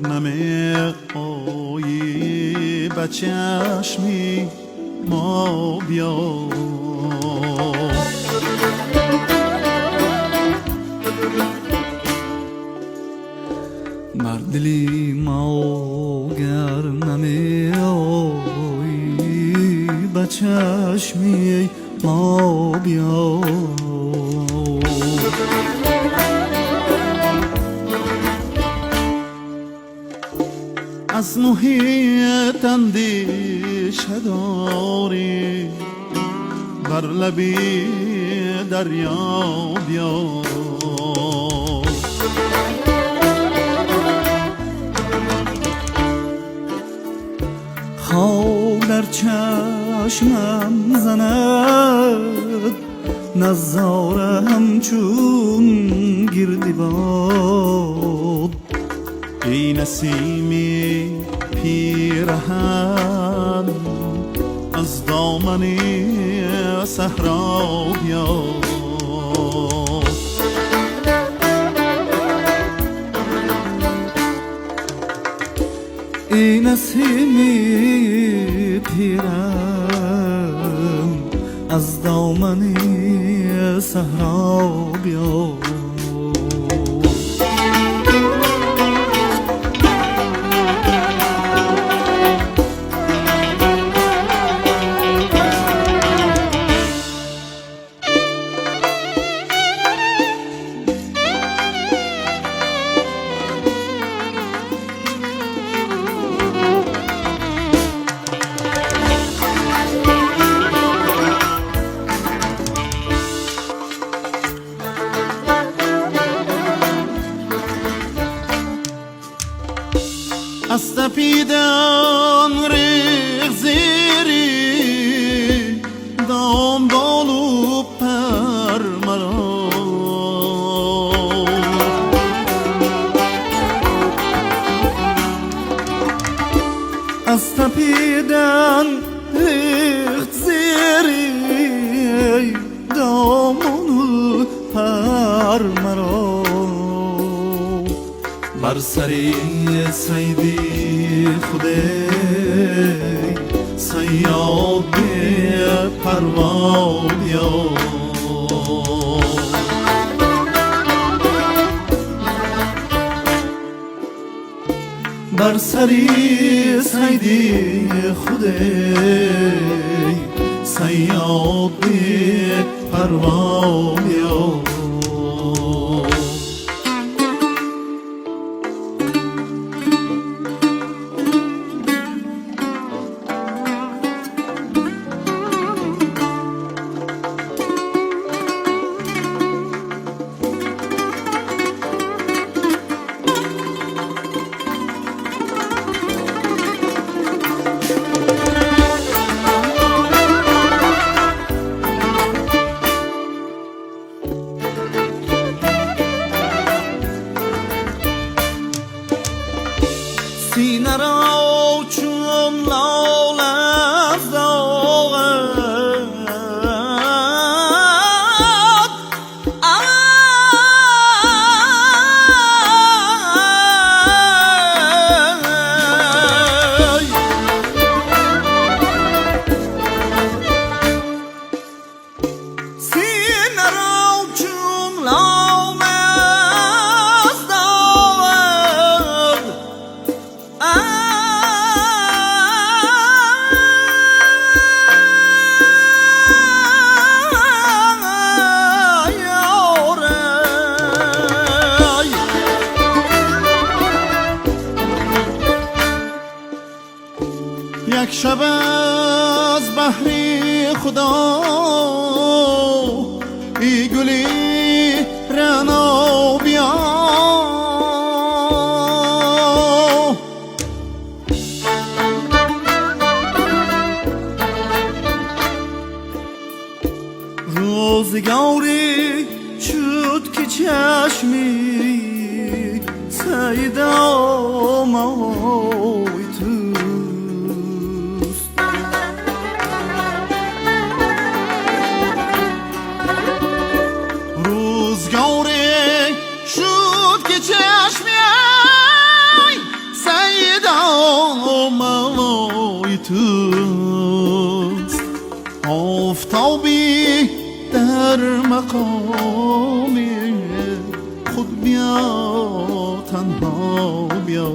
نمی آیی به چشمی ما بیا بر دلی ما گر نمی آیی به چشمی ما بیا از محیط اندیشه داری بر لبی دریا بیا خواب در چشمم زند نظاره همچون گردباد ای نسیمی پیرهن از دامن صحرا بیا ای نسیمی پیرهن از دامن صحرا بیا از تپیدن ریخ زیری دام بالو پر مرا از تپیدن ریخ زیری دام بالو پر مرا بر سری سیدی خودی سیاد پروا بیا بر سری سیدی خودی سیاد پروا بیا سینه را چون لال از داغت سینه را چون لال از داغت یک شب از بحری خدا ای گلی رنا بیا روزگاری شد که چشمی سیدا مای توست روزگاری توست. آفتابی در مقام خود بیا، تنها بیا.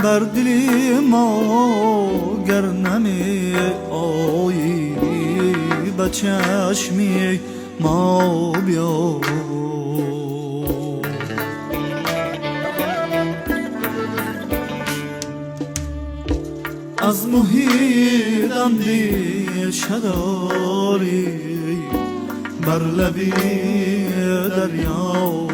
بر دل ما گر نمی آیی، به چشمی ما بیا. از محیط اندیشه داری، بر لبی دریا